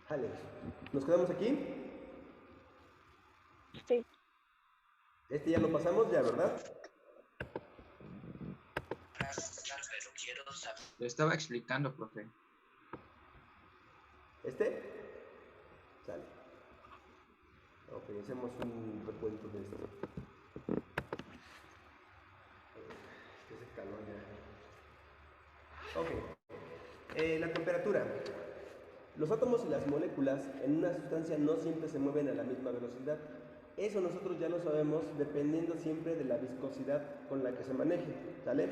Alex, ¿nos quedamos aquí? Sí. Este ya lo pasamos, ya, ¿verdad? Lo estaba explicando, profe. ¿Este? Sale. Ok, hacemos un recuento de esto. Es el calor ya. Ok. La temperatura. Los átomos y las moléculas en una sustancia no siempre se mueven a la misma velocidad. Eso nosotros ya lo sabemos dependiendo siempre de la viscosidad con la que se maneje, ¿sale?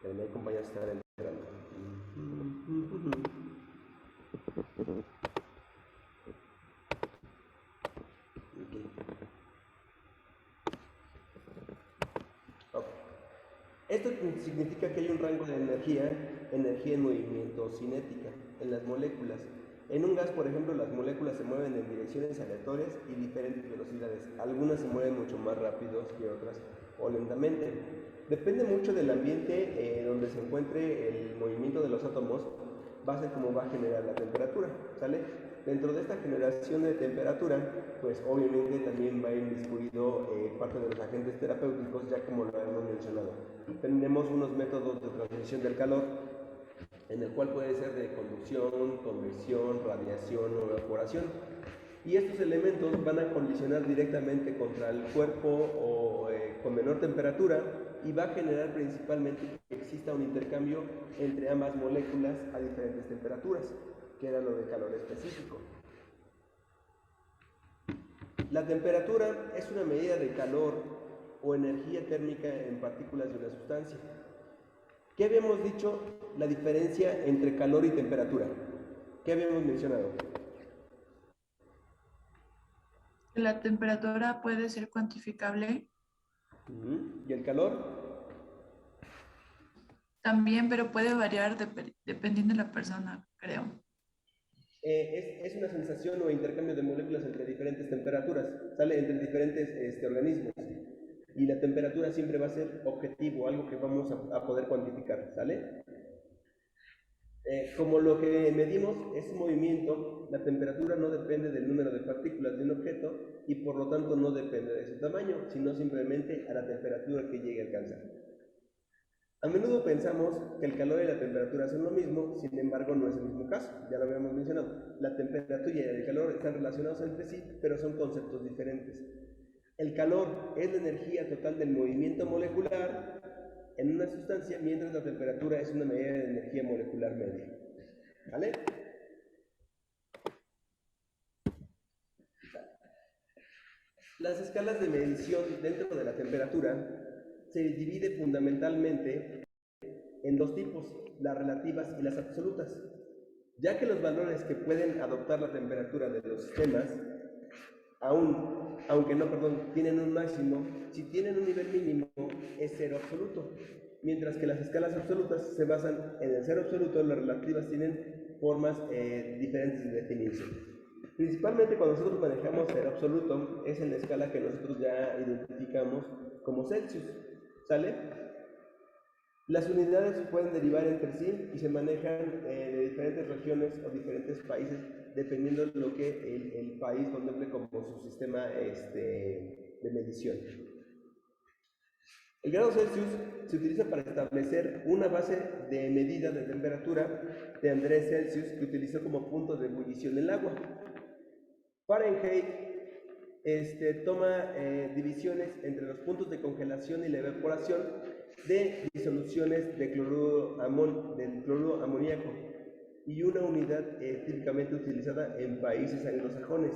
Pero mi compañeros están entrando. Okay. Esto significa que hay un rango de energía en movimiento cinética, en las moléculas. En un gas, por ejemplo, las moléculas se mueven en direcciones aleatorias y diferentes velocidades. Algunas se mueven mucho más rápidos que otras o lentamente. Depende mucho del ambiente donde se encuentre el movimiento de los átomos, va a ser como va a generar la temperatura, ¿sale? Dentro de esta generación de temperatura, pues obviamente también va a ir incluido parte de los agentes terapéuticos, ya como lo hemos mencionado. Tenemos unos métodos de transmisión del calor, en el cual puede ser de conducción, convección, radiación o evaporación. Y estos elementos van a colisionar directamente contra el cuerpo o con menor temperatura y va a generar principalmente que exista un intercambio entre ambas moléculas a diferentes temperaturas, que era lo de calor específico. La temperatura es una medida de calor o energía térmica en partículas de una sustancia. ¿Qué habíamos dicho? La diferencia entre calor y temperatura. ¿Qué habíamos mencionado? La temperatura puede ser cuantificable. ¿Y el calor? También, pero puede variar dependiendo de la persona, creo. Es una sensación o intercambio de moléculas entre diferentes temperaturas, sale entre diferentes organismos. Y la temperatura siempre va a ser objetivo, algo que vamos a poder cuantificar, ¿sale? Como lo que medimos es movimiento, la temperatura no depende del número de partículas de un objeto y por lo tanto no depende de su tamaño, sino simplemente a la temperatura que llegue a alcanzar. A menudo pensamos que el calor y la temperatura son lo mismo, sin embargo no es el mismo caso, ya lo habíamos mencionado. La temperatura y el calor están relacionados entre sí, pero son conceptos diferentes. El calor es la energía total del movimiento molecular en una sustancia, mientras la temperatura es una medida de energía molecular media. ¿Vale? Las escalas de medición dentro de la temperatura se divide fundamentalmente en dos tipos, las relativas y las absolutas, ya que los valores que pueden adoptar la temperatura de los sistemas, tienen un máximo, si tienen un nivel mínimo es cero absoluto, mientras que las escalas absolutas se basan en el cero absoluto, las relativas tienen formas diferentes de definirse. Principalmente cuando nosotros manejamos cero absoluto es en la escala que nosotros ya identificamos como Celsius, ¿sale? Las unidades pueden derivar entre sí y se manejan de diferentes regiones o diferentes países dependiendo de lo que el país contemple como su sistema de medición. El grado Celsius se utiliza para establecer una base de medida de temperatura de Andrés Celsius que utilizó como punto de ebullición del agua. Fahrenheit toma divisiones entre los puntos de congelación y la evaporación de disoluciones de del cloruro amoníaco y una unidad típicamente utilizada en países anglosajones.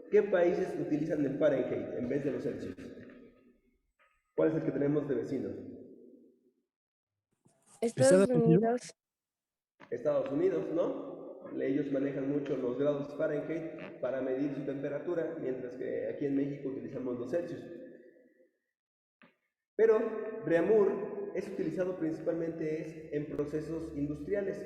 ¿Qué países utilizan el Fahrenheit en vez de los Celsius? ¿Cuál es el que tenemos de vecino? Estados Unidos. Estados Unidos, ¿no? Ellos manejan mucho los grados Fahrenheit para medir su temperatura, mientras que aquí en México utilizamos los Celsius. Pero Reaumur es utilizado principalmente en procesos industriales,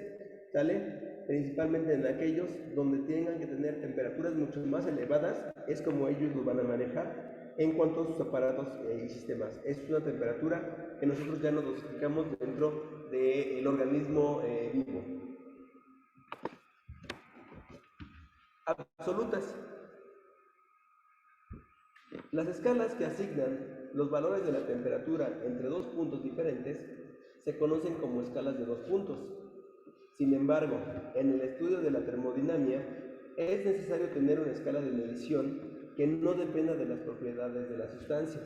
¿sale? Principalmente en aquellos donde tengan que tener temperaturas mucho más elevadas, es como ellos lo van a manejar en cuanto a sus aparatos y sistemas. Es una temperatura que nosotros ya nos dosificamos dentro del organismo vivo. absolutas. Las escalas que asignan los valores de la temperatura entre dos puntos diferentes se conocen como escalas de dos puntos. Sin embargo, en el estudio de la termodinámica es necesario tener una escala de medición que no dependa de las propiedades de la sustancia.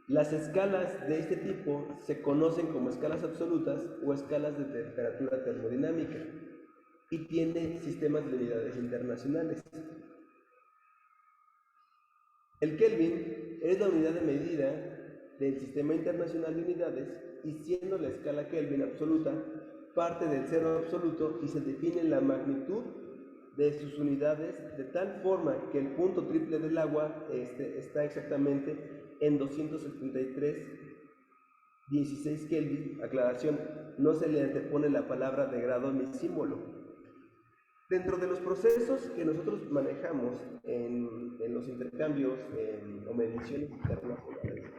Las escalas de este tipo se conocen como escalas absolutas o escalas de temperatura termodinámica y tienen sistemas de unidades internacionales. El Kelvin es la unidad de medida del Sistema Internacional de Unidades y siendo la escala Kelvin absoluta, parte del cero absoluto y se define la magnitud de sus unidades de tal forma que el punto triple del agua está exactamente en 273,16 Kelvin. Aclaración, no se le antepone la palabra de grado ni símbolo. Dentro de los procesos que nosotros manejamos en los intercambios o mediciones internacionales,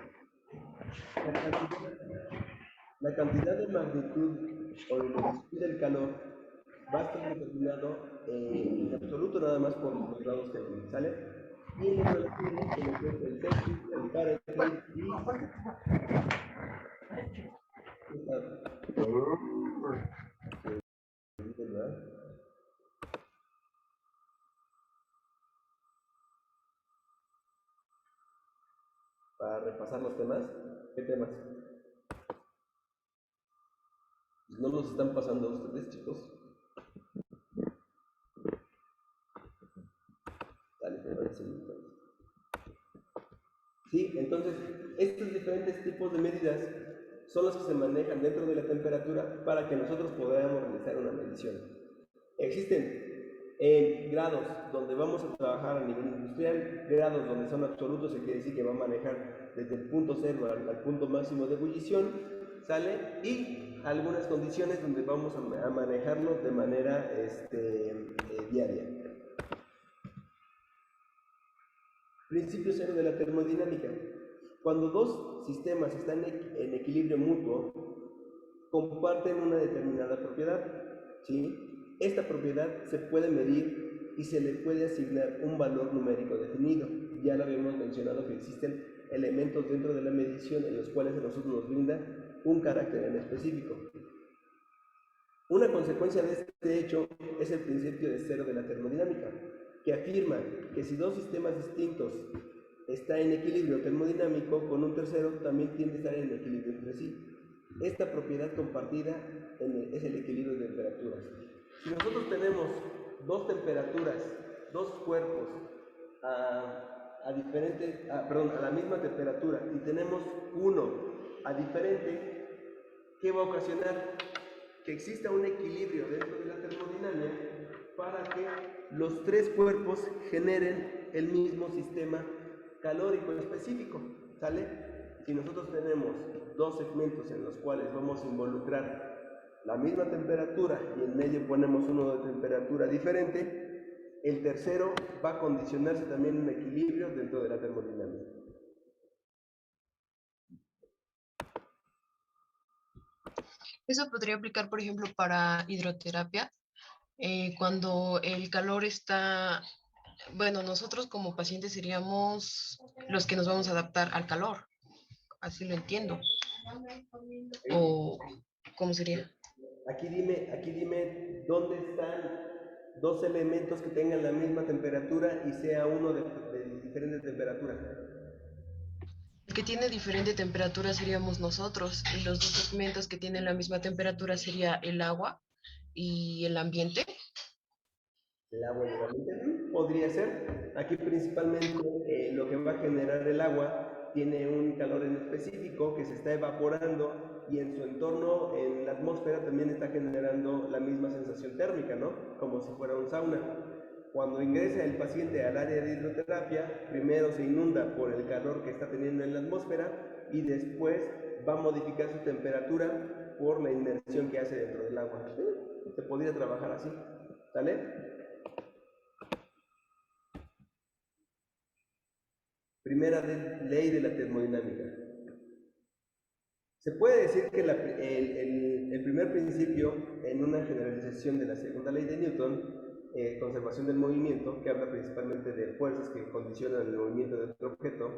la cantidad de magnitud o de medición del calor va a estar determinado en absoluto nada más por los grados Kelvin, ¿sale? Y en el relativo, el Celsius, el Fahrenheit y para repasar los temas. ¿Qué temas? No los están pasando a ustedes, chicos. Dale, te voy a decir entonces. Sí, entonces, estos diferentes tipos de medidas son los que se manejan dentro de la temperatura para que nosotros podamos realizar una medición. Existen grados donde vamos a trabajar a nivel industrial, grados donde son absolutos, se quiere decir que va a manejar desde el punto cero al punto máximo de ebullición, ¿sale? Y algunas condiciones donde vamos a manejarlo de manera diaria. Principio cero de la termodinámica. Cuando dos sistemas están en equilibrio mutuo, comparten una determinada propiedad, ¿sí? Esta propiedad se puede medir y se le puede asignar un valor numérico definido. Ya lo habíamos mencionado que existen elementos dentro de la medición en los cuales a nosotros nos brinda un carácter en específico. Una consecuencia de este hecho es el principio de cero de la termodinámica, que afirma que si dos sistemas distintos están en equilibrio termodinámico, con un tercero también tiende a estar en equilibrio entre sí. Esta propiedad compartida es el equilibrio de temperaturas. Si nosotros tenemos dos temperaturas, dos cuerpos a la misma temperatura y tenemos uno a diferente, ¿qué va a ocasionar? Que exista un equilibrio dentro de la termodinámica para que los tres cuerpos generen el mismo sistema calórico específico, ¿sale? Si nosotros tenemos dos segmentos en los cuales vamos a involucrar la misma temperatura y en medio ponemos uno de temperatura diferente, el tercero va a condicionarse también un equilibrio dentro de la termodinámica. Eso podría aplicar, por ejemplo, para hidroterapia, cuando el calor está, bueno, nosotros como pacientes seríamos los que nos vamos a adaptar al calor, así lo entiendo. ¿O cómo sería? Aquí dime dónde están dos elementos que tengan la misma temperatura y sea uno de diferente temperatura. El que tiene diferente temperatura seríamos nosotros, y los dos segmentos que tienen la misma temperatura sería el agua y el ambiente. El agua y el ambiente podría ser. Aquí principalmente lo que va a generar el agua tiene un calor en específico que se está evaporando y en su entorno, en la atmósfera, también está generando la misma sensación térmica, ¿no? Como si fuera un sauna. Cuando ingresa el paciente al área de hidroterapia, primero se inunda por el calor que está teniendo en la atmósfera y después va a modificar su temperatura por la inmersión que hace dentro del agua. Se podría trabajar así, ¿sale? Primera ley de la termodinámica. Se puede decir que el primer principio en una generalización de la segunda ley de Newton conservación del movimiento, que habla principalmente de fuerzas que condicionan el movimiento de otro objeto,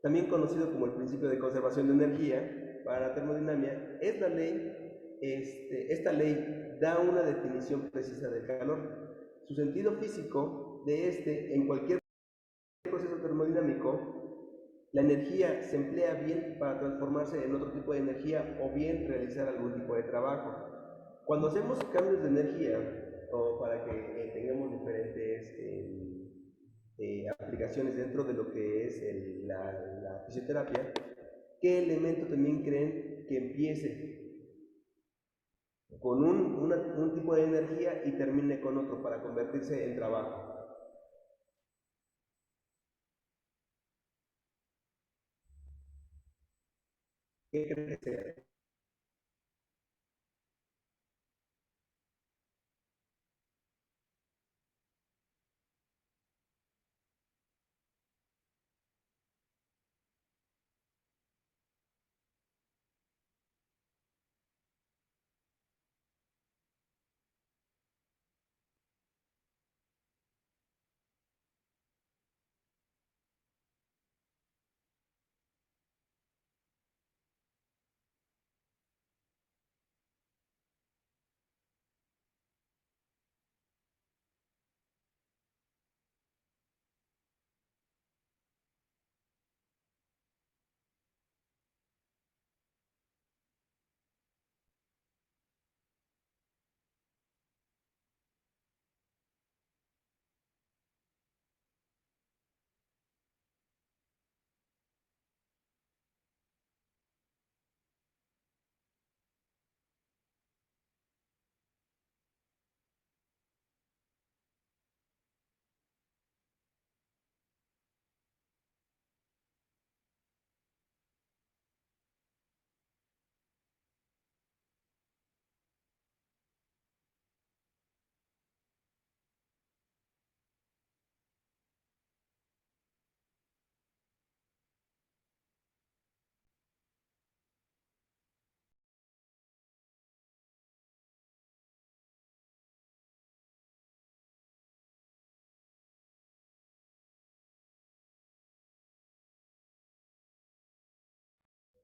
también conocido como el principio de conservación de energía para la termodinámica, es la ley, esta ley da una definición precisa del calor. Su sentido físico de en cualquier proceso termodinámico, la energía se emplea bien para transformarse en otro tipo de energía o bien realizar algún tipo de trabajo. Cuando hacemos cambios de energía, o para que tengamos diferentes aplicaciones dentro de lo que es la fisioterapia, ¿qué elemento también creen que empiece con un tipo de energía y termine con otro para convertirse en trabajo? ¿Qué creen que sea?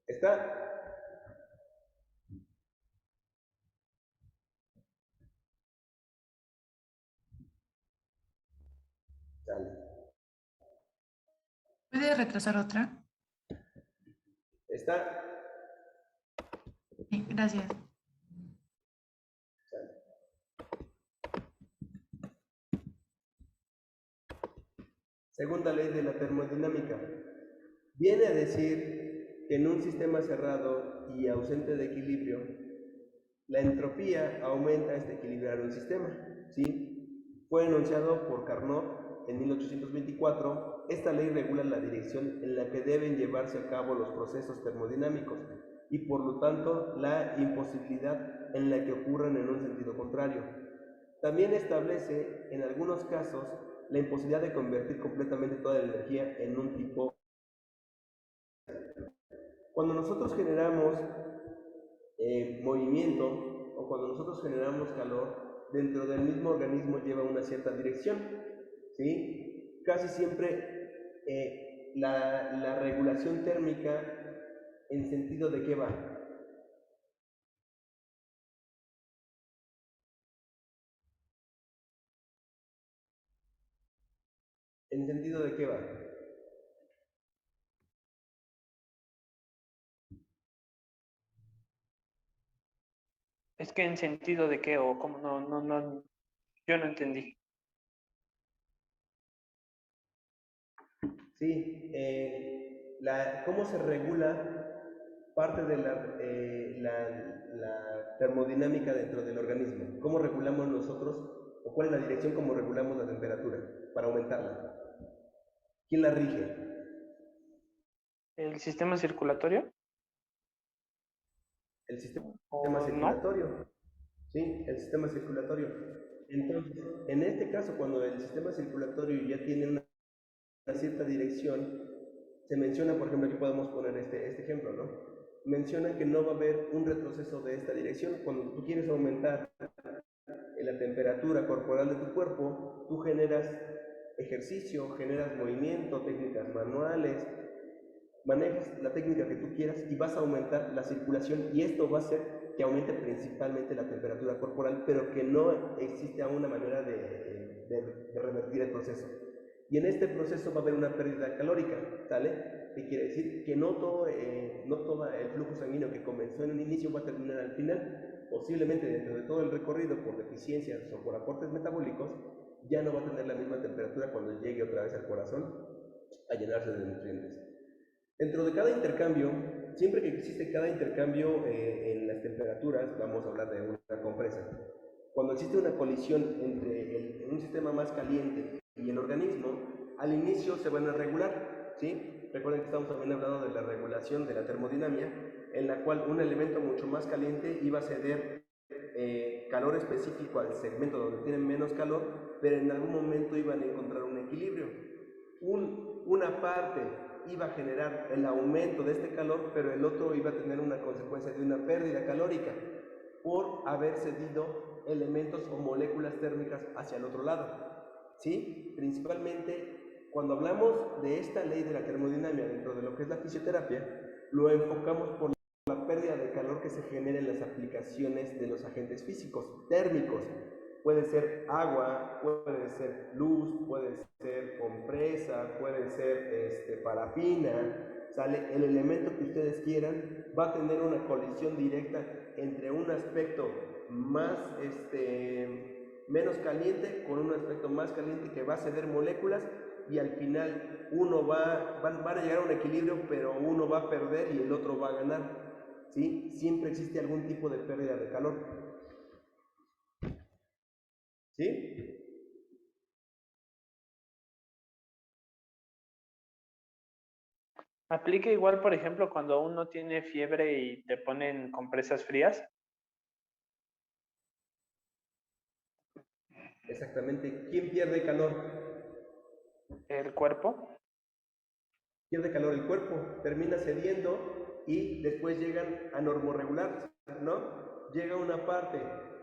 ¿Está? Sale. ¿Puede retrasar otra? ¿Está? Sí, gracias. Sale. Segunda ley de la termodinámica. Viene a decir que en un sistema cerrado y ausente de equilibrio, la entropía aumenta hasta equilibrar un sistema, ¿sí? Fue enunciado por Carnot en 1824. Esta ley regula la dirección en la que deben llevarse a cabo los procesos termodinámicos y por lo tanto la imposibilidad en la que ocurran en un sentido contrario. También establece en algunos casos la imposibilidad de convertir completamente toda la energía en un tipo. Cuando nosotros generamos movimiento o cuando nosotros generamos calor, dentro del mismo organismo lleva una cierta dirección, ¿sí? Casi siempre la regulación térmica, ¿en sentido de qué va? ¿En sentido de qué va? Es que en sentido de qué o cómo no, yo no entendí. Sí, ¿cómo se regula parte de la termodinámica dentro del organismo? ¿Cómo regulamos nosotros, o cuál es la dirección como regulamos la temperatura para aumentarla? ¿Quién la rige? ¿El sistema circulatorio? El sistema ¿O no? circulatorio. ¿Sí? El sistema circulatorio. Entonces, en este caso, cuando el sistema circulatorio ya tiene una cierta dirección, se menciona, por ejemplo, aquí podemos poner este ejemplo, ¿no? Menciona que no va a haber un retroceso de esta dirección. Cuando tú quieres aumentar en la temperatura corporal de tu cuerpo, tú generas ejercicio, generas movimiento, técnicas manuales, manejas la técnica que tú quieras y vas a aumentar la circulación y esto va a hacer que aumente principalmente la temperatura corporal, pero que no existe aún una manera de revertir el proceso. Y en este proceso va a haber una pérdida calórica, ¿sale? Que quiere decir que no todo el flujo sanguíneo que comenzó en un inicio va a terminar al final. Posiblemente dentro de todo el recorrido por deficiencias o por aportes metabólicos, ya no va a tener la misma temperatura cuando llegue otra vez al corazón a llenarse de nutrientes. Dentro de cada intercambio, siempre que existe cada intercambio en las temperaturas, vamos a hablar de una compresa. Cuando existe una colisión entre un sistema más caliente y el organismo, al inicio se van a regular, ¿sí? Recuerden que estamos también hablando de la regulación de la termodinámica, en la cual un elemento mucho más caliente iba a ceder calor específico al segmento donde tienen menos calor, pero en algún momento iban a encontrar un equilibrio. Una parte iba a generar el aumento de este calor, pero el otro iba a tener una consecuencia de una pérdida calórica por haber cedido elementos o moléculas térmicas hacia el otro lado. ¿Sí? Principalmente, cuando hablamos de esta ley de la termodinámica dentro de lo que es la fisioterapia, lo enfocamos por la pérdida de calor que se genera en las aplicaciones de los agentes físicos, térmicos. Puede ser agua, puede ser luz, puede ser compresa, puede ser parafina, ¿sale? El elemento que ustedes quieran va a tener una colisión directa entre un aspecto más, menos caliente con un aspecto más caliente que va a ceder moléculas y al final van a llegar a un equilibrio, pero uno va a perder y el otro va a ganar, ¿sí? Siempre existe algún tipo de pérdida de calor. ¿Sí? ¿Aplica igual, por ejemplo, cuando uno tiene fiebre y te ponen compresas frías? Exactamente. ¿Quién pierde calor? ¿El cuerpo? Pierde calor el cuerpo, termina cediendo y después llegan a normorregular, ¿no? Llega una parte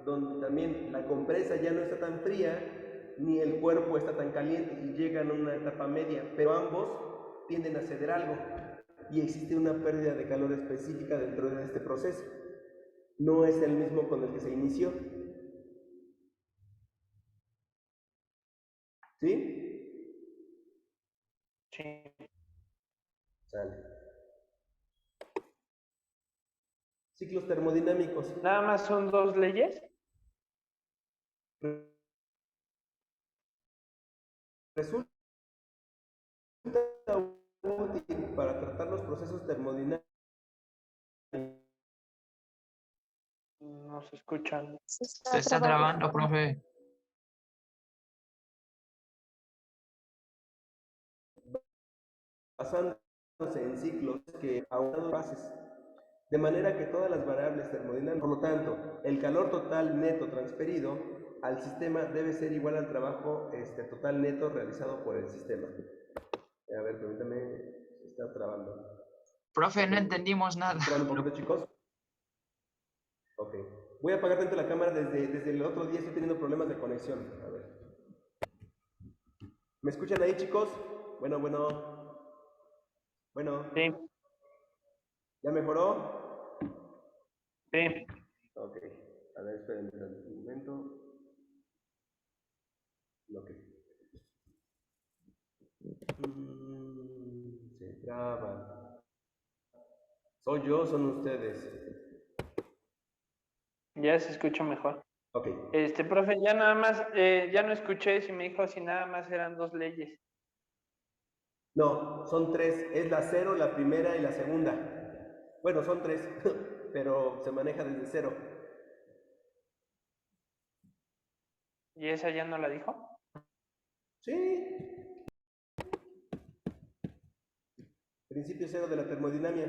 donde también la compresa ya no está tan fría, ni el cuerpo está tan caliente y llegan a una etapa media, pero ambos tienden a ceder algo y existe una pérdida de calor específica dentro de este proceso. No es el mismo con el que se inició. ¿Sí? Sí. Sale. Ciclos termodinámicos. ¿Nada más son dos leyes? Resulta útil para tratar los procesos termodinámicos. No se escuchan. Se está trabando, profe. Basándose en ciclos que aunan bases, de manera que todas las variables termodinámicas, por lo tanto, el calor total neto transferido al sistema debe ser igual al trabajo total neto realizado por el sistema. A ver, permítame, se está trabando. Profe, no entendimos nada. ¿Está trabando un poquito, chicos? Ok. Voy a apagar tanto la cámara desde el otro día, estoy teniendo problemas de conexión. A ver. ¿Me escuchan ahí, chicos? Bueno. Sí. ¿Ya mejoró? Sí. Ok. A ver, espérenme un momento. Ok. Se traba. ¿Soy yo o son ustedes? Ya se escucha mejor. Ok. Profe, ya nada más, ya no escuché si me dijo si nada más eran dos leyes. No, son tres. Es la cero, la primera y la segunda. Bueno, son tres, pero se maneja desde cero. ¿Y esa ya no la dijo? Sí. Principio cero de la termodinámica,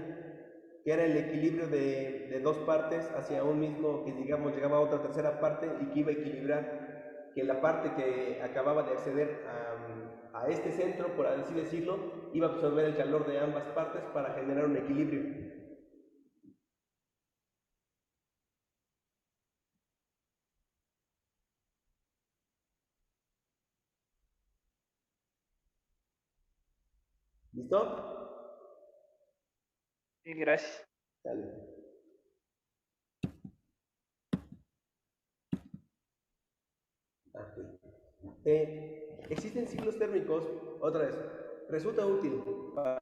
que era el equilibrio de dos partes hacia un mismo, que digamos llegaba a otra tercera parte y que iba a equilibrar, que la parte que acababa de acceder a este centro, por así decirlo, iba a absorber el calor de ambas partes para generar un equilibrio. ¿Listo? Sí, gracias. Dale. Existen ciclos térmicos, otra vez, resulta útil para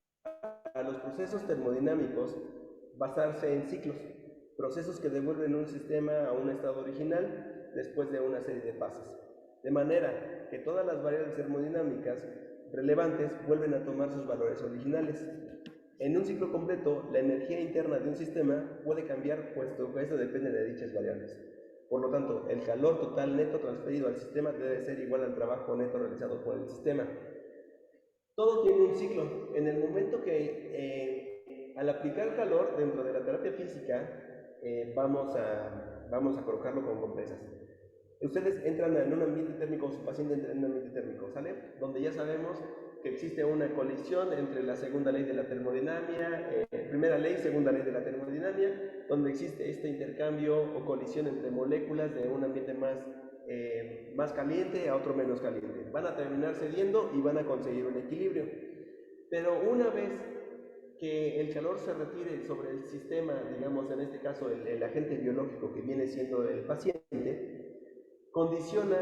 los procesos termodinámicos basarse en ciclos, procesos que devuelven un sistema a un estado original después de una serie de fases, de manera que todas las variables termodinámicas relevantes vuelven a tomar sus valores originales. En un ciclo completo, la energía interna de un sistema puede cambiar, puesto que esto depende de dichas variables. Por lo tanto, el calor total neto transferido al sistema debe ser igual al trabajo neto realizado por el sistema. Todo tiene un ciclo. En el momento que al aplicar calor dentro de la terapia física, vamos a colocarlo con compresas. Ustedes entran en un ambiente térmico, su paciente entra en un ambiente térmico, ¿sale? Donde ya sabemos que existe una colisión entre la segunda ley de la termodinámica, primera ley, segunda ley de la termodinámica, donde existe este intercambio o colisión entre moléculas de un ambiente más caliente a otro menos caliente. Van a terminar cediendo y van a conseguir un equilibrio. Pero una vez que el calor se retire sobre el sistema, digamos en este caso el agente biológico que viene siendo el paciente, condiciona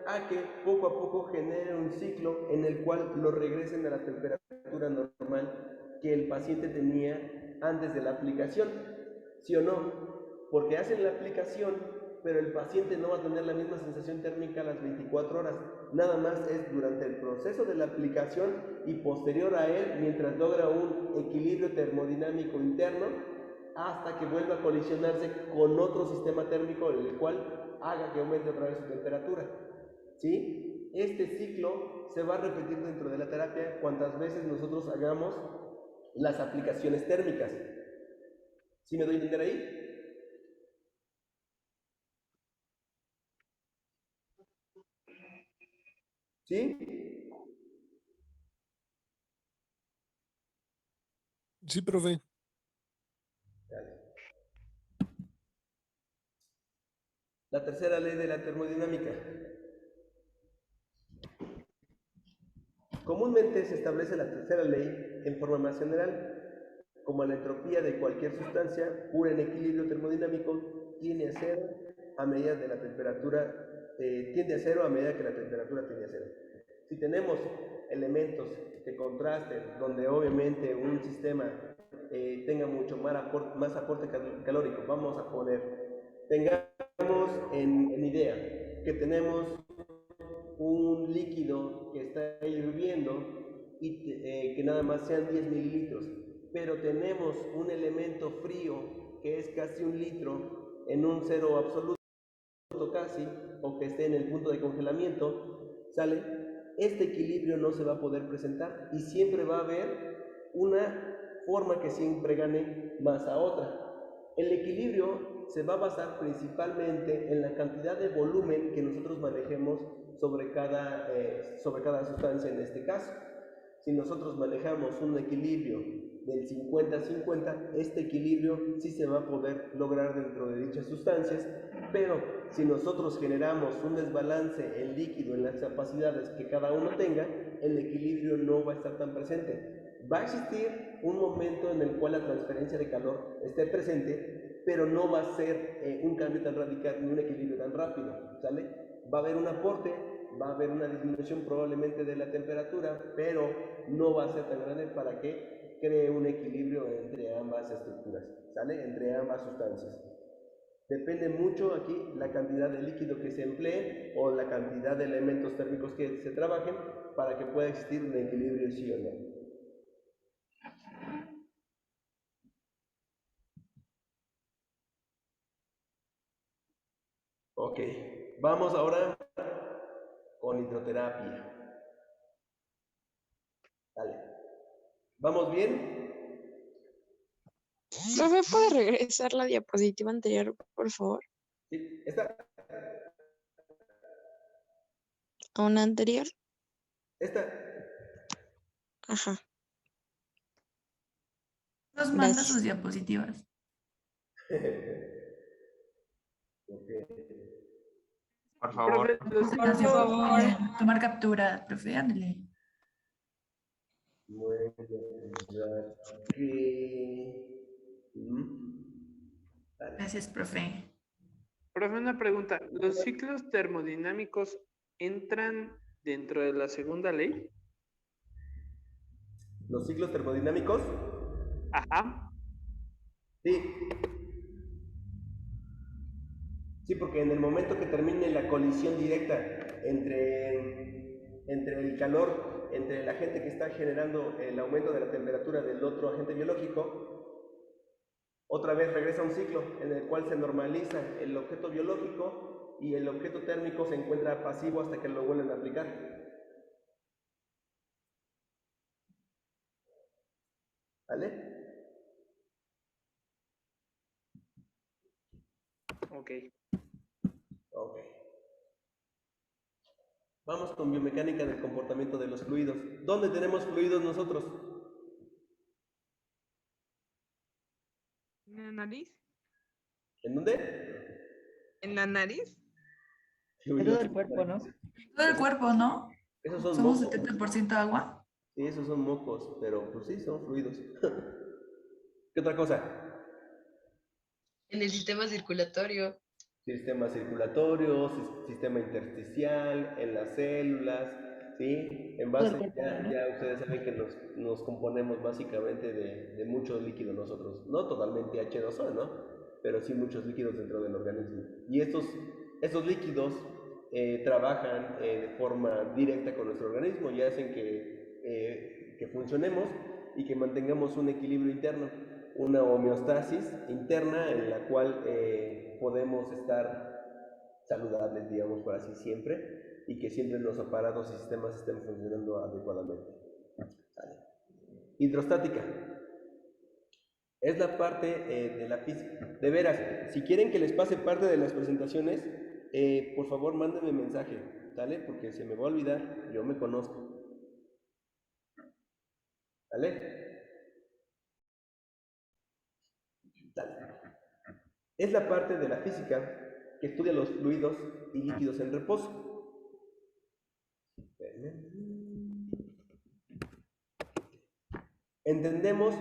a que poco a poco genere un ciclo en el cual lo regresen a la temperatura normal que el paciente tenía antes de la aplicación, ¿sí o no? Porque hacen la aplicación, pero el paciente no va a tener la misma sensación térmica a las 24 horas, nada más es durante el proceso de la aplicación y posterior a él, mientras logra un equilibrio termodinámico interno, hasta que vuelva a colisionarse con otro sistema térmico, el cual haga que aumente otra vez su temperatura. ¿Sí? Este ciclo se va a repetir dentro de la terapia cuantas veces nosotros hagamos las aplicaciones térmicas. ¿Sí me doy a entender ahí? ¿Sí? Sí, profe. Dale. La tercera ley de la termodinámica. Comúnmente se establece la tercera ley en forma más general, como la entropía de cualquier sustancia pura en equilibrio termodinámico tiende a cero a medida de la temperatura, tiende a cero a medida que la temperatura tiende a cero. Si tenemos elementos que contrasten, donde obviamente un sistema tenga mucho más aporte calórico, vamos a poner, tengamos en idea que tenemos un líquido que está hirviendo y que nada más sean 10 mililitros, pero tenemos un elemento frío que es casi un litro en un cero absoluto casi, o que esté en el punto de congelamiento, ¿sale? Este equilibrio no se va a poder presentar y siempre va a haber una forma que siempre gane más a otra. El equilibrio se va a basar principalmente en la cantidad de volumen que nosotros manejemos sobre cada sustancia en este caso. Si nosotros manejamos un equilibrio del 50-50, este equilibrio sí se va a poder lograr dentro de dichas sustancias, pero si nosotros generamos un desbalance en líquido en las capacidades que cada uno tenga, el equilibrio no va a estar tan presente. Va a existir un momento en el cual la transferencia de calor esté presente, pero no va a ser un cambio tan radical ni un equilibrio tan rápido, ¿sale? Va a haber un aporte, va a haber una disminución probablemente de la temperatura, pero no va a ser tan grande para que cree un equilibrio entre ambas estructuras, ¿sale? Entre ambas sustancias. Depende mucho aquí la cantidad de líquido que se emplee o la cantidad de elementos térmicos que se trabajen para que pueda existir un equilibrio sí o no. Ok, vamos ahora con hidroterapia. Dale. ¿Vamos bien? Profe, ¿puede regresar la diapositiva anterior, por favor? Sí, esta. ¿A una anterior? Esta. Ajá, Nos manda sus gracias. diapositivas. Okay. Por favor. Profe, Por favor, tomar captura, profe, ándale. Bueno, ya que... Dale. Gracias, profe. Profe, una pregunta. ¿Los ciclos termodinámicos entran dentro de la segunda ley? Los ciclos termodinámicos, Ajá. sí. Sí, porque en el momento que termine la colisión directa entre el calor, entre el agente que está generando el aumento de la temperatura del otro agente biológico, otra vez regresa un ciclo en el cual se normaliza el objeto biológico y el objeto térmico se encuentra pasivo hasta que lo vuelven a aplicar. ¿Vale? Ok. Ok. Vamos con biomecánica del comportamiento de los fluidos. ¿Dónde tenemos fluidos nosotros? ¿En la nariz? ¿En dónde? ¿En la nariz? Es todo el cuerpo, ¿no? Todo el cuerpo, ¿no? Esos son Somos mocos. 70% agua. Sí, esos son mocos, pero pues sí, son fluidos. ¿Qué otra cosa? En el sistema circulatorio. Sistema circulatorio, sistema intersticial, en las células, ¿sí? En base, ya ustedes saben que nos componemos básicamente de muchos líquidos nosotros, no totalmente H2O, ¿no? Pero sí muchos líquidos dentro del organismo. Y estos líquidos trabajan de forma directa con nuestro organismo y hacen que funcionemos y que mantengamos un equilibrio interno, una homeostasis interna en la cual podemos estar saludables, digamos por así siempre, y que siempre los aparatos y sistemas estén funcionando adecuadamente. ¿Vale? Hidrostática. Es la parte de la física. De veras, si quieren que les pase parte de las presentaciones, por favor mándenme mensaje, ¿vale? Porque se me va a olvidar, yo me conozco. ¿Vale? Dale. Es la parte de la física que estudia los fluidos y líquidos en reposo. Entendemos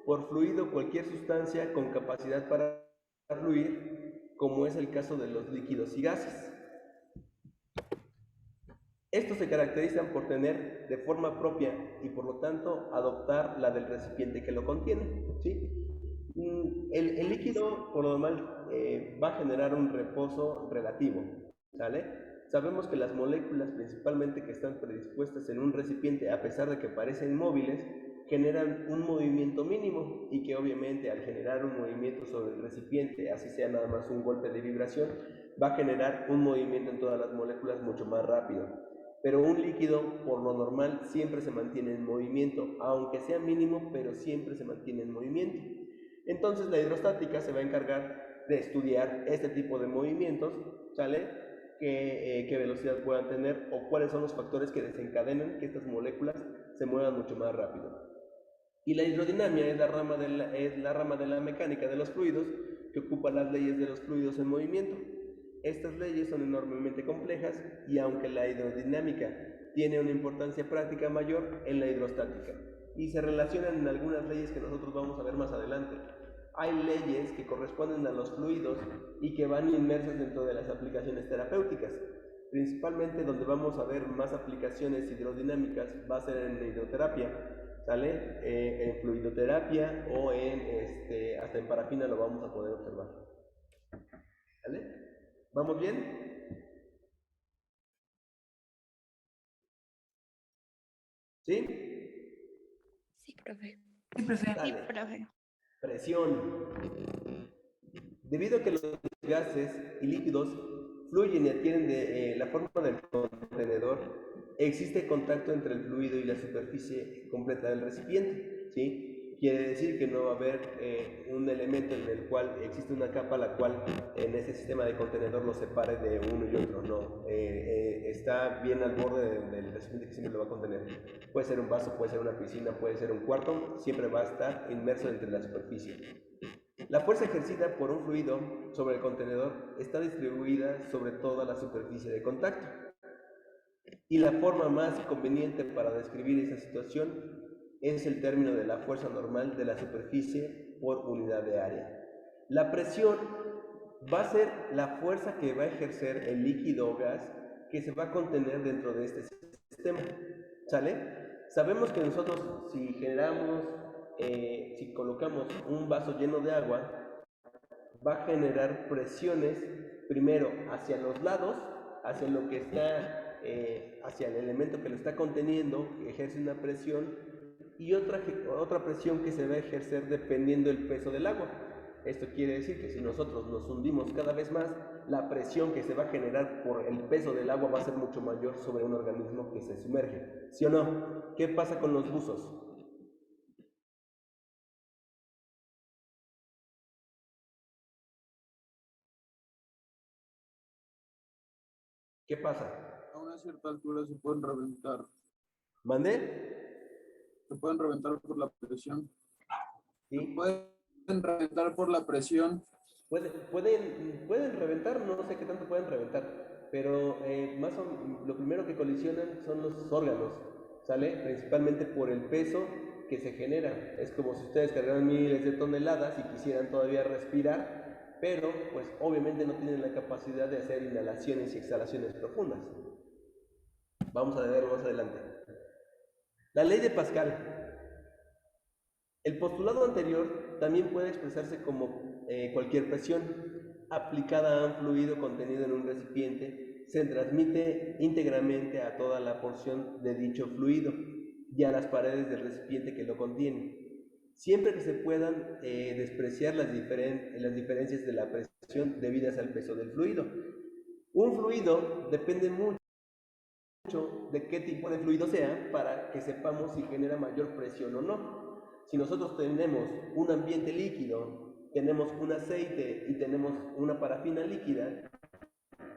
por fluido cualquier sustancia con capacidad para fluir, como es el caso de los líquidos y gases. Estos se caracterizan por tener de forma propia y por lo tanto adoptar la del recipiente que lo contiene, ¿sí? El líquido por lo normal va a generar un reposo relativo, ¿sale? Sabemos que las moléculas principalmente que están predispuestas en un recipiente, a pesar de que parecen móviles, generan un movimiento mínimo y que obviamente al generar un movimiento sobre el recipiente, así sea nada más un golpe de vibración, va a generar un movimiento en todas las moléculas mucho más rápido. Pero un líquido por lo normal siempre se mantiene en movimiento, aunque sea mínimo, pero siempre se mantiene en movimiento. Entonces la hidrostática se va a encargar de estudiar este tipo de movimientos, ¿sale? Qué velocidad puedan tener o cuáles son los factores que desencadenan que estas moléculas se muevan mucho más rápido. Y la hidrodinamia es la rama de la mecánica de los fluidos que ocupa las leyes de los fluidos en movimiento. Estas leyes son enormemente complejas y aunque la hidrodinámica tiene una importancia práctica mayor en la hidrostática y se relacionan en algunas leyes que nosotros vamos a ver más adelante. Hay leyes que corresponden a los fluidos y que van inmersas dentro de las aplicaciones terapéuticas. Principalmente donde vamos a ver más aplicaciones hidrodinámicas va a ser en hidroterapia, ¿sale? En fluidoterapia o hasta en parafina lo vamos a poder observar. ¿Vale? ¿Vamos bien? ¿Sí? Sí, profe. Sí, profe. Sí, Dale. profe. Presión. Debido a que los gases y líquidos fluyen y adquieren de la forma del contenedor, existe contacto entre el fluido y la superficie completa del recipiente, ¿sí? Quiere decir que no va a haber un elemento en el cual existe una capa la cual en ese sistema de contenedor lo separe de uno y otro, no. Está bien al borde del recipiente que siempre lo va a contener. Puede ser un vaso, puede ser una piscina, puede ser un cuarto, siempre va a estar inmerso entre la superficie. La fuerza ejercida por un fluido sobre el contenedor está distribuida sobre toda la superficie de contacto. Y la forma más conveniente para describir esa situación es el término de la fuerza normal de la superficie por unidad de área. La presión va a ser la fuerza que va a ejercer el líquido o gas que se va a contener dentro de este sistema. ¿Sale? Sabemos que nosotros si generamos, si colocamos un vaso lleno de agua, va a generar presiones primero hacia los lados, hacia lo que está, hacia el elemento que lo está conteniendo, que ejerce una presión, y otra presión que se va a ejercer dependiendo del peso del agua. Esto quiere decir que si nosotros nos hundimos cada vez más, la presión que se va a generar por el peso del agua va a ser mucho mayor sobre un organismo que se sumerge. ¿Sí o no? ¿Qué pasa con los buzos? ¿Qué pasa? A una cierta altura se pueden reventar. ¿Mandé? Se pueden reventar por la presión. ¿Sí? Se pueden reventar por la presión. Pueden reventar, no sé qué tanto pueden reventar, pero lo primero que colisionan son los órganos, ¿sale? Principalmente por el peso que se genera. Es como si ustedes cargaran miles de toneladas y quisieran todavía respirar, pero pues obviamente no tienen la capacidad de hacer inhalaciones y exhalaciones profundas. Vamos a verlo más adelante. La ley de Pascal. El postulado anterior también puede expresarse como cualquier presión aplicada a un fluido contenido en un recipiente se transmite íntegramente a toda la porción de dicho fluido y a las paredes del recipiente que lo contiene, siempre que se puedan despreciar las diferencias de la presión debidas al peso del fluido. Un fluido depende mucho de qué tipo de fluido sea para que sepamos si genera mayor presión o no. Si nosotros tenemos un ambiente líquido, tenemos un aceite y tenemos una parafina líquida,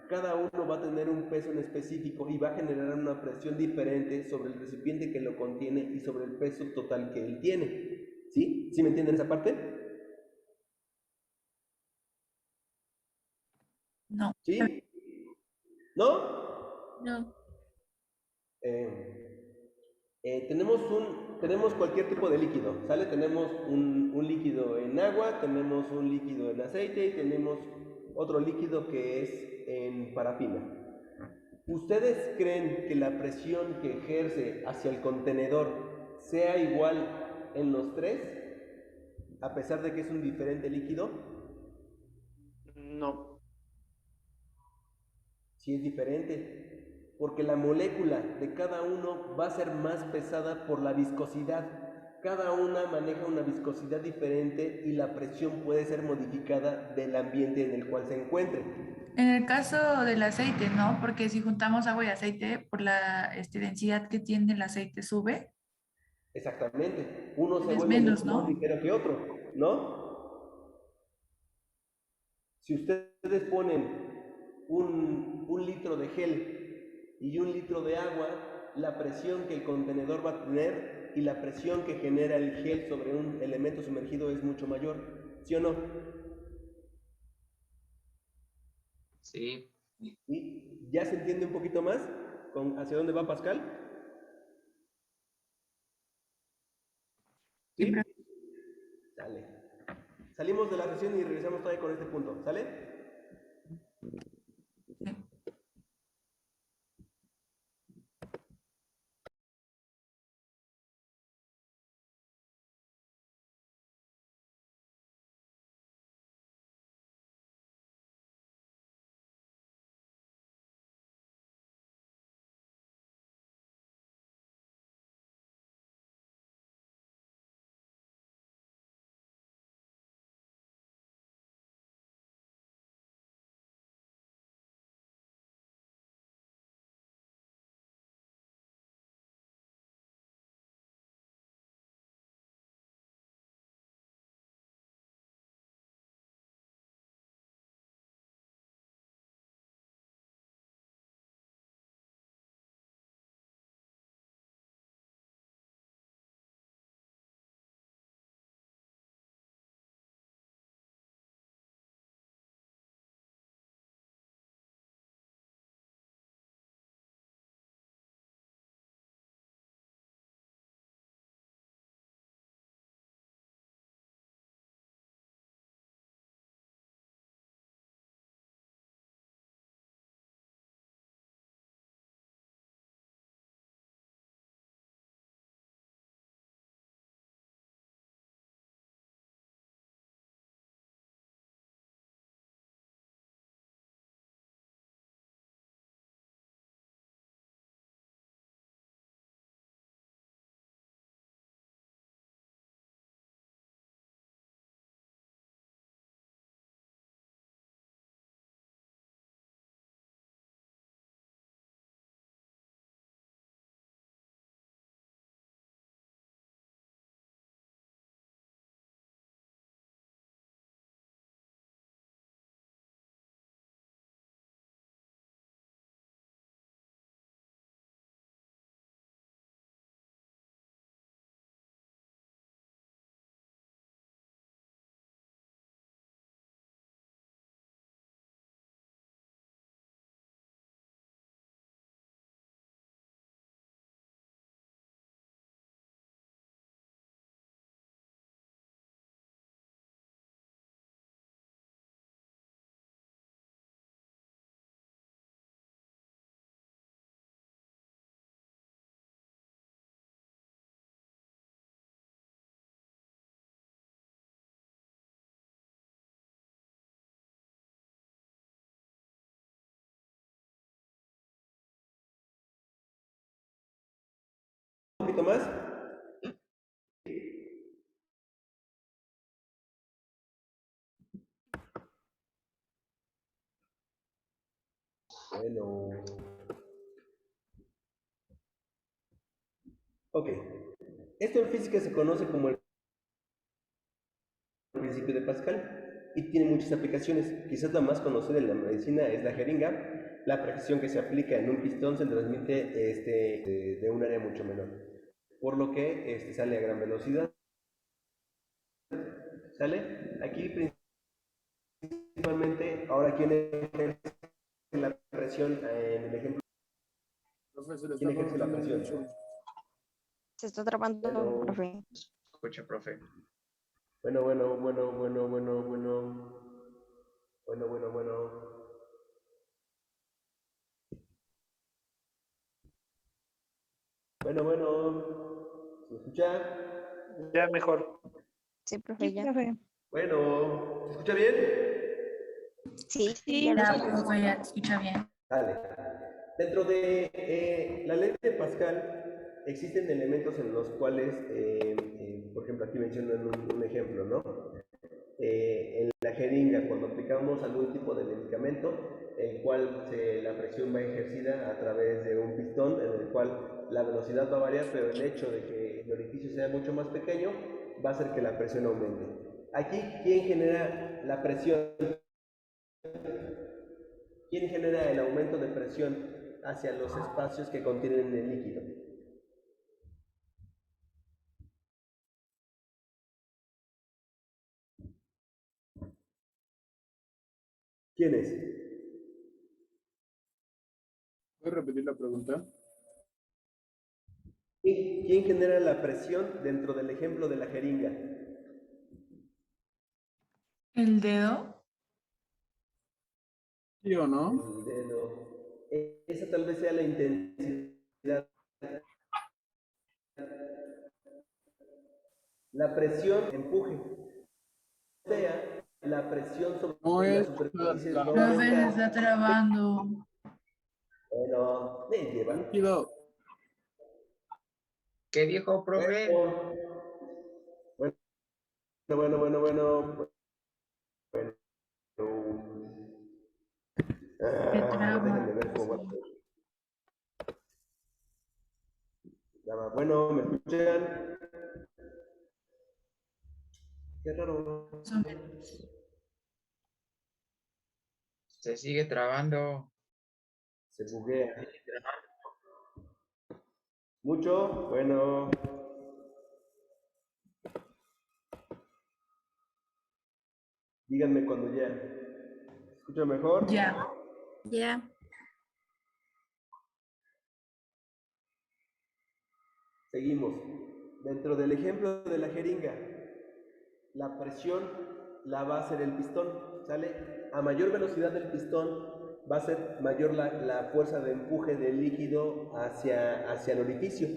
cada uno va a tener un peso en específico y va a generar una presión diferente sobre el recipiente que lo contiene y sobre el peso total que él tiene. ¿Sí? ¿Sí me entienden esa parte? No. ¿Sí? ¿No? No. Tenemos cualquier tipo de líquido, ¿sale? Tenemos un líquido en agua, tenemos un líquido en aceite y tenemos otro líquido que es en parafina. ¿Ustedes creen que la presión que ejerce hacia el contenedor sea igual en los tres, a pesar de que es un diferente líquido? No. Sí es diferente, porque la molécula de cada uno va a ser más pesada por la viscosidad. Cada una maneja una viscosidad diferente y la presión puede ser modificada del ambiente en el cual se encuentre. En el caso del aceite, ¿no? Porque si juntamos agua y aceite, por la densidad que tiene el aceite sube, Exactamente, uno se es vuelve menos, mucho más ¿no? ligero que otro, ¿no? Si ustedes ponen un litro de gel y un litro de agua, la presión que el contenedor va a tener y la presión que genera el gel sobre un elemento sumergido es mucho mayor, ¿sí o no? Sí. ¿Y ya se entiende un poquito más hacia dónde va Pascal? Sí, ¿Sí? Sale. Salimos de la sesión y regresamos todavía con este punto, ¿sale? poquito más. Bueno. Ok. Esto en física se conoce como el principio de Pascal y tiene muchas aplicaciones. Quizás la más conocida en la medicina es la jeringa. La presión que se aplica en un pistón se transmite de un área mucho menor, por lo que sale a gran velocidad. ¿Sale? Aquí principalmente, ahora quién ejerce la presión en el ejemplo. Profe, se le ¿Quién está ejerce la cortando presión? mucho. Se está trabando, Bueno, profe. Escucha, profe. bueno, bueno, bueno, bueno, bueno, bueno. Bueno, bueno, bueno. Bueno, bueno. ¿Se escucha? Ya mejor. Sí, profe, ya. Bueno, ¿se escucha bien? Sí, Sí, ya lo ya, escucho. profe, ya te escucha bien. Dale. Dentro de la ley de Pascal existen elementos en los cuales, por ejemplo, aquí mencionan un ejemplo, ¿no? En la jeringa, cuando aplicamos algún tipo de medicamento, el cual la presión va ejercida a través de un pistón, en el cual la velocidad va a variar, pero el hecho de que el orificio sea mucho más pequeño va a hacer que la presión aumente. Aquí, ¿quién genera la presión? ¿Quién genera el aumento de presión hacia los espacios que contienen el líquido? ¿Quién es? ¿Puedes repetir la pregunta? ¿Quién genera la presión dentro del ejemplo de la jeringa? ¿El dedo? ¿Sí o no? El dedo. Esa tal vez sea la intensidad. La presión, empuje. O sea, la presión No sobre la es superficie la no Profe, se está aumenta. trabando. Bueno, me llevan. líquido. ¿Qué dijo, profe? Bueno, bueno, bueno, bueno. Bueno. Se Déjenme traba. ver cómo va a ser. Ya va. Bueno, ¿me escuchan? Qué raro. Más o menos. Se sigue trabando. Se buguea. ¿Mucho? Bueno. Díganme cuando ya. ¿Se escucha mejor? Ya. Ya. Seguimos. Dentro del ejemplo de la jeringa, la presión la va a hacer el pistón, ¿sale? A mayor velocidad del pistón va a ser mayor la fuerza de empuje del líquido hacia el orificio,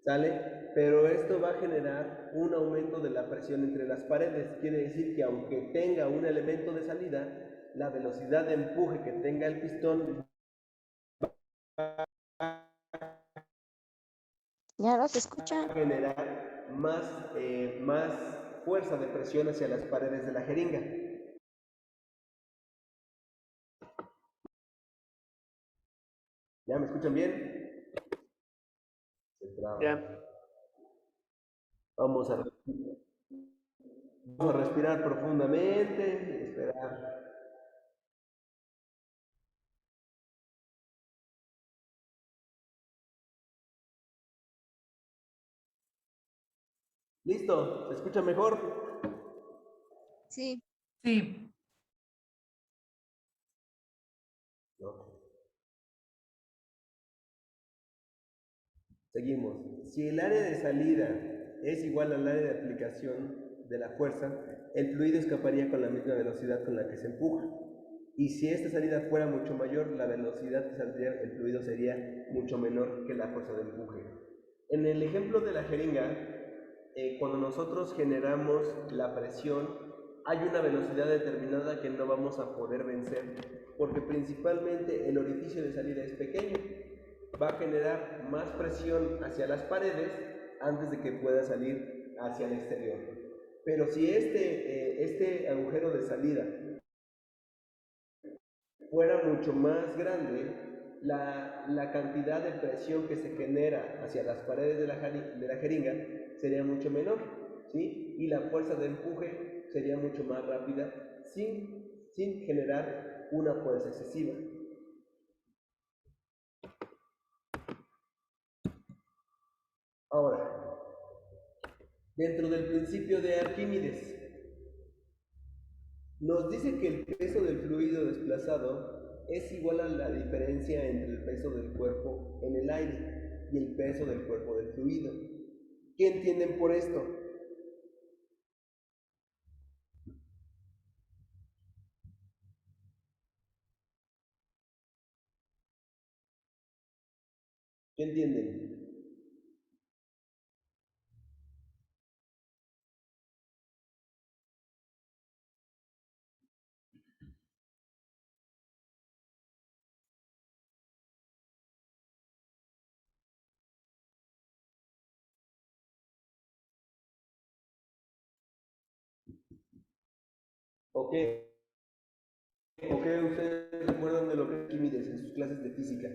¿sale? Pero esto va a generar un aumento de la presión entre las paredes. Quiere decir que aunque tenga un elemento de salida, la velocidad de empuje que tenga el pistón Ya los va escucha. a generar más fuerza de presión hacia las paredes de la jeringa. ¿Ya me escuchan bien? Se traba. Ya. Vamos a respirar profundamente y esperar. ¿Listo? ¿Se escucha mejor? Sí. Sí. No. Seguimos. Si el área de salida es igual al área de aplicación de la fuerza, el fluido escaparía con la misma velocidad con la que se empuja. Y si esta salida fuera mucho mayor, la velocidad que saldría el fluido sería mucho menor que la fuerza de empuje. En el ejemplo de la jeringa, cuando nosotros generamos la presión, hay una velocidad determinada que no vamos a poder vencer, porque principalmente el orificio de salida es pequeño. va a generar más presión hacia las paredes antes de que pueda salir hacia el exterior. Pero si este agujero de salida fuera mucho más grande, la cantidad de presión que se genera hacia las paredes de la jeringa sería mucho menor, ¿sí? Y la fuerza de empuje sería mucho más rápida sin generar una fuerza excesiva. Ahora, dentro del principio de Arquímedes, nos dice que el peso del fluido desplazado es igual a la diferencia entre el peso del cuerpo en el aire y el peso del cuerpo del fluido. ¿Qué entienden por esto? ¿Qué entienden? ¿O qué ustedes recuerdan de lo que es Arquímedes en sus clases de física?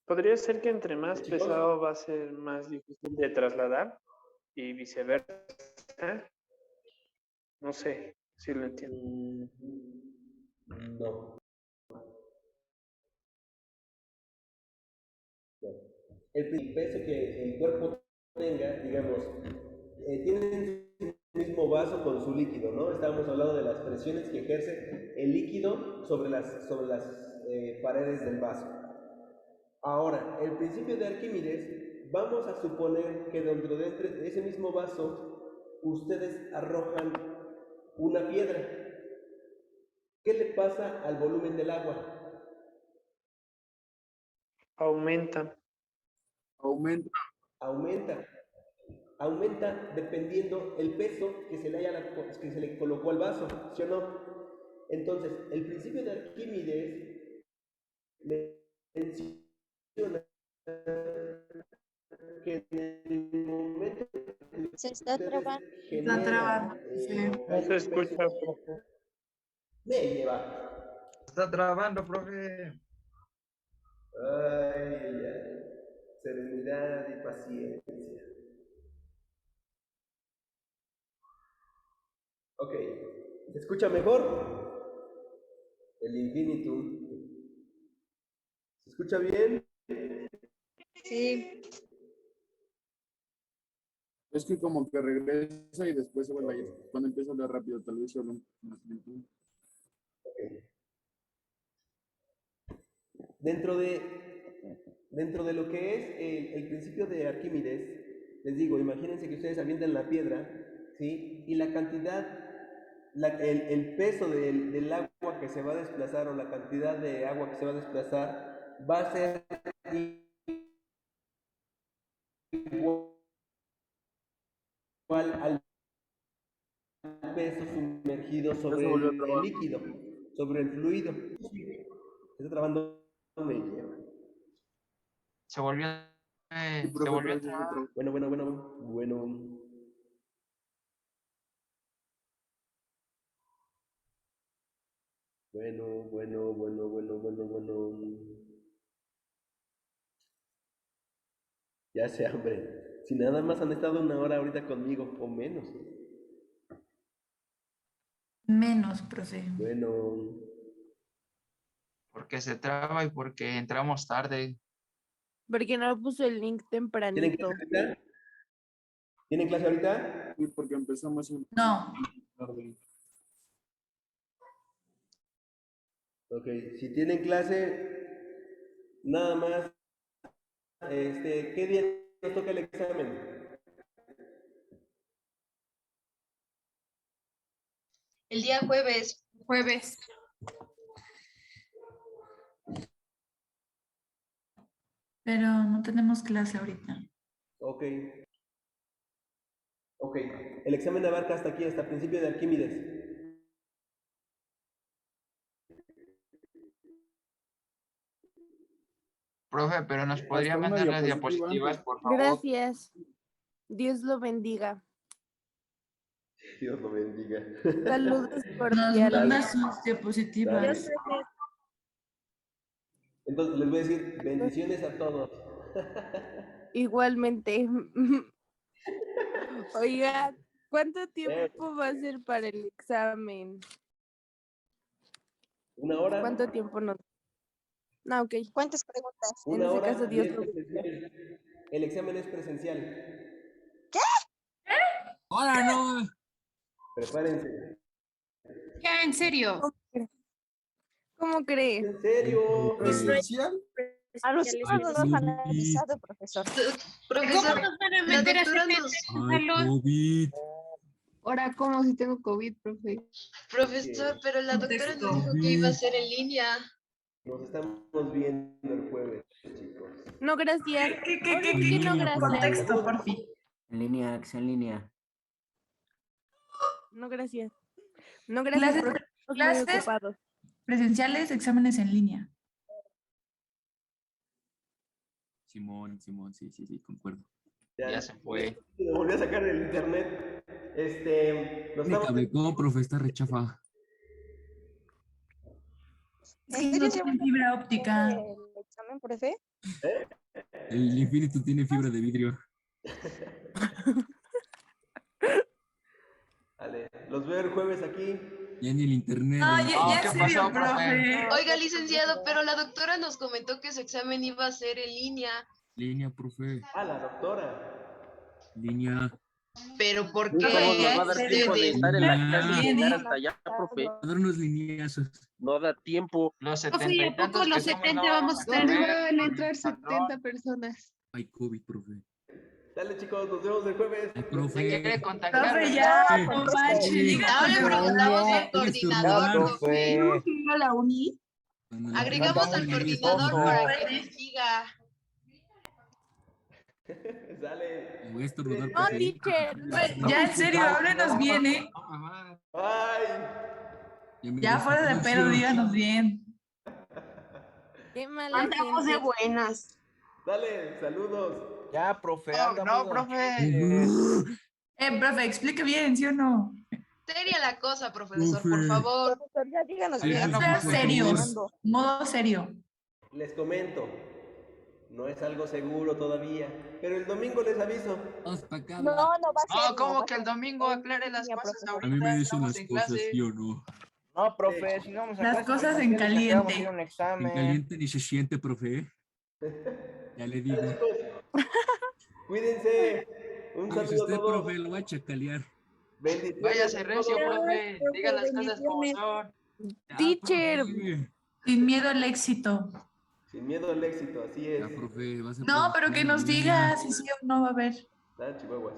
Podría ser que entre más Chicos. pesado va a ser más difícil de trasladar y viceversa. No sé si lo entiendo. No. El peso que el cuerpo tenga, digamos, tiene el mismo vaso con su líquido, ¿no? Estábamos hablando de las presiones que ejerce el líquido sobre las paredes del vaso. Ahora, el principio de Arquímedes, vamos a suponer que dentro de ese mismo vaso, ustedes arrojan una piedra. ¿Qué le pasa al volumen del agua? Aumenta. Aumenta dependiendo el peso que se le colocó al vaso, ¿sí o no? Entonces, el principio de Arquímedes menciona que en el momento que Se está trabando. Está trabado. Sí. No se escucha, profe. me lleva. Está trabando, profe. Ay, serenidad y paciencia. Ok, ¿se escucha mejor? El infinitum. ¿Se escucha bien? Sí. Es que como que regresa y después se vuelve a ir. Cuando empieza a hablar rápido, tal vez solo más lento. Okay. Dentro de lo que es el principio de Arquímedes, les digo, imagínense que ustedes avientan la piedra, ¿sí? Y la cantidad, el peso del agua que se va a desplazar o la cantidad de agua que se va a desplazar va a ser igual al peso sumergido sobre el líquido, sobre el fluido. Se está trabando, me lleva. Se volvió, Sí, se profe, volvió a otra vez trabar. Bueno. Ya sé, hombre. Si nada más han estado una hora ahorita conmigo, o menos. Menos, profe. Bueno, Porque se traba y porque entramos tarde. Porque no puso el link ¿tienen tempranito. clase ahorita? ¿Tienen clase ahorita? Sí, porque empezamos en No. tarde. Ok, si tienen clase, nada más, ¿qué día nos toca el examen? El día jueves. Jueves. Pero no tenemos clase ahorita. Ok. Ok. El examen abarca hasta aquí, hasta principio de Arquímedes. Profe, pero nos podría Hasta una mandar las diapositiva diapositivas, antes. por favor. Gracias. Dios lo bendiga. Dios lo bendiga. Saludos Nos cordiales. manda sus diapositivas. Entonces les voy a decir bendiciones a todos. Igualmente. Oiga, ¿cuánto tiempo va a ser para el examen? ¿Una hora? ¿Cuánto tiempo nos? No, ok. ¿Cuántas preguntas? En Una ese hora caso, y Dios es lo bendiga. presencial. El examen es presencial. Ahora no. Prepárense. Ya, en serio. ¿Cómo cree? ¿En serio? ¿Presencial? A nosotros no nos han COVID. avisado, profesor. ¿Cómo Profesor, nos van a la meter a doctora 70 nos... en Ay, salón? COVID. Ahora, ¿cómo si tengo COVID, profe? Profesor, pero la doctora nos dijo que iba a ser en línea. Nos estamos viendo el jueves, chicos. No, gracias. ¿Qué? Ahora sí que no, gracias. Contexto, por fin. En línea, en línea. No, gracias. No, gracias, Clases, profe. Estamos muy clases ocupados. presenciales, exámenes en línea. Simón, sí, concuerdo. Ya se fue. Me volví a sacar el internet. Nos Me estamos... cabecó, profe, está rechafa. Sí, no tienen fibra óptica. ¿El examen, profe? El Infinito tiene fibra de vidrio. Vale, los veo el jueves aquí. Ya ni el internet. No, el- ya ¿qué en serio, pasó, profe? profe. Oiga, licenciado, pero la doctora nos comentó que su examen iba a ser en línea. Línea, profe. Ah, la doctora. Línea. ¿Pero por Profe, qué? ya en serio. Viene. A dar unos lineazos. No da tiempo. Los Profe, 70 ¿y y a poco tantos que los somos 70 no vamos a estar? caber Van a en entrar el salón. 70 personas. Hay COVID, profe. Dale, chicos, nos vemos el jueves. Ay, Se profe. quiere contagiar, Profe, ¿verdad? ya, Sí. no manches. Diga Ahora le cuando preguntamos al Eres coordinador, turno. profe. a la uni. Cuando la Agregamos al gente coordinador profe. para que nos diga. Sale. Le voy a estornudar, No, profe. teacher. Ya en serio, háblenos bien, ¿eh? Ay. me Ya fuera de pedo, desesperación. díganos bien. Qué mala Andamos de gente. buenas. Dale, saludos. Ya, profe, No, anda no, muy profe. Profe, explique bien, ¿sí o no? Seria la cosa, profesor, por Profe. favor. Profesor, ya díganos Ay, bien. no, Sean por favor. serios. Modo serio. Les comento. No es algo seguro todavía, pero el domingo les aviso. Vamos pa' acá. No, no va a ser. No, no ¿cómo va que a el ser. domingo aclare las Ya, cosas profesor. A mí me ahorita? dicen Estamos las en cosas, clase. ¿sí o no? No, profe, si no vamos a Las clase cosas en presenciales, ¿para qué vamos a caliente. ir a un En examen? caliente ni se siente, profe. Ya le digo. Cuídense. Un Pues saludo a usted, todos. profe, lo va a chacalear. Bendiciones. Váyase a recio, todos. profe. Diga las cosas como bendiciones. son. Ya, Teacher. profe. Sin miedo al éxito. Sin miedo al éxito, así es. Ya, profe, va a ser No, pero que nos diga si sí o no va a haber. Ah, chihuahuas.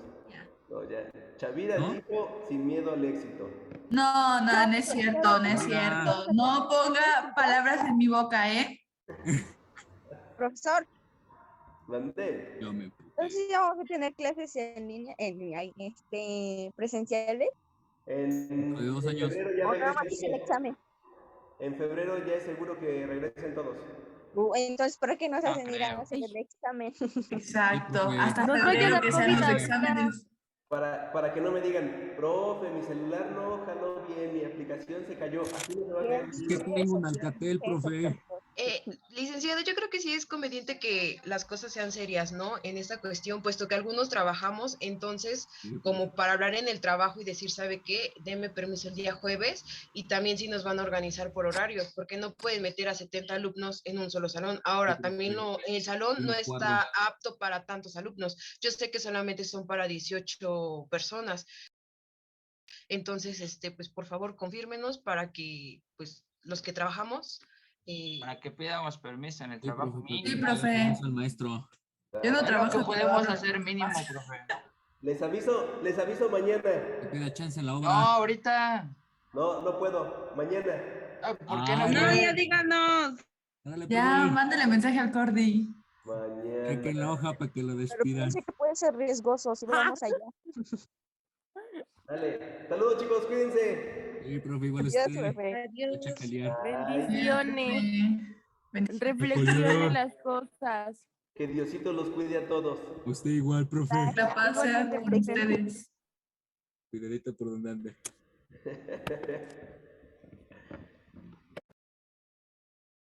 No, ya. Chavira ¿No? dijo sin miedo al éxito. No, no es cierto, no es cierto. No ponga palabras en mi boca, ¿eh? Profesor, Mandé. Yo me entonces ya vamos a tener clases presenciales. En, De 2 en años. febrero ya O nada más regresan el todos. examen. En febrero ya es seguro que regresen todos. Entonces, ¿por qué nos No hacen ir a creo. hacer el examen? Exacto. profe. Hasta Nos va a febrero quedar que sean COVID los ahorita. exámenes. Para que no me digan, profe, mi celular no jaló bien, mi aplicación se cayó. Así no se va a caer. Es que tengo un Alcatel, profe. Licenciado, yo creo que sí es conveniente que las cosas sean serias, ¿no? En esta cuestión, puesto que algunos trabajamos, entonces, como para hablar en el trabajo y decir, ¿sabe qué? Denme permiso el día jueves y también sí nos van a organizar por horarios, porque no pueden meter a 70 alumnos en un solo salón. Ahora, también el salón no está apto para tantos alumnos. Yo sé que solamente son para 18 personas. Entonces, pues por favor, confírmenos para que, pues, los que trabajamos... Para que pidamos permiso en el Sí, trabajo profe, mínimo. Sí, profe. al maestro. Yo no Es lo trabajo. que podemos hacer mínimo, profe. Les aviso mañana. Te queda chance en la No, obra. ahorita. No puedo. Mañana. ¿Por qué no Ay, No, puede? ya díganos. Dale, Ya, profe. mándale mensaje al Cordy. Saquen la Mañana. hoja para que lo Pero despidan. piense que puede ser riesgoso si lo vamos allá. Dale. Saludos, chicos, cuídense. Sí, profe, igual Adiós, usted. profe. A chacalear. Bendiciones. Bendiciones. Reflexione las cosas. Que Diosito los cuide a todos. Usted igual, profe. La paz sea Igualmente, con profe. ustedes. Cuidadito por donde ande.